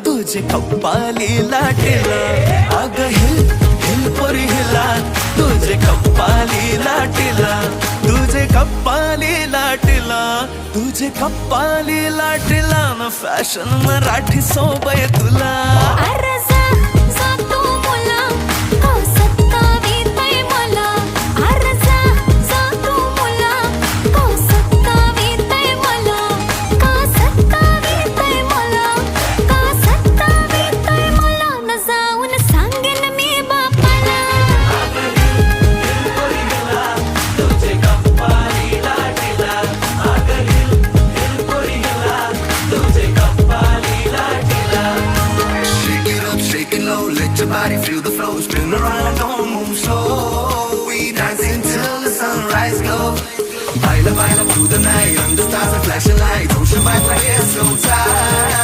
तुझे कप्पाली लाटेला अग हिल हिल पोरी हिला तुझे कप्पाली लाटेला तुझे कप्पाली लाटेला तुझे कप्पाली लाटेला ना फॅशन मराठी सोबय तुला अरे जा जा तू मुला का सत्तावीतय मला अरे जा जा तू मुला का सत्तावीतय मला का सत्तावीतय मला का सत्तावीतय मला न जाऊन सांगेन मी बापाला तुझे कप्पाली लाटेला अग हिल हिल पोरी हिला तुझे कप्पाली लाटेला Shake it up, shake it low, let your body feel the flow. Spin around, don't move slow. We dancing till the sunrise glow. Baila, baila through the night, under stars and flashing lights. Ocean vibes like it's so tight.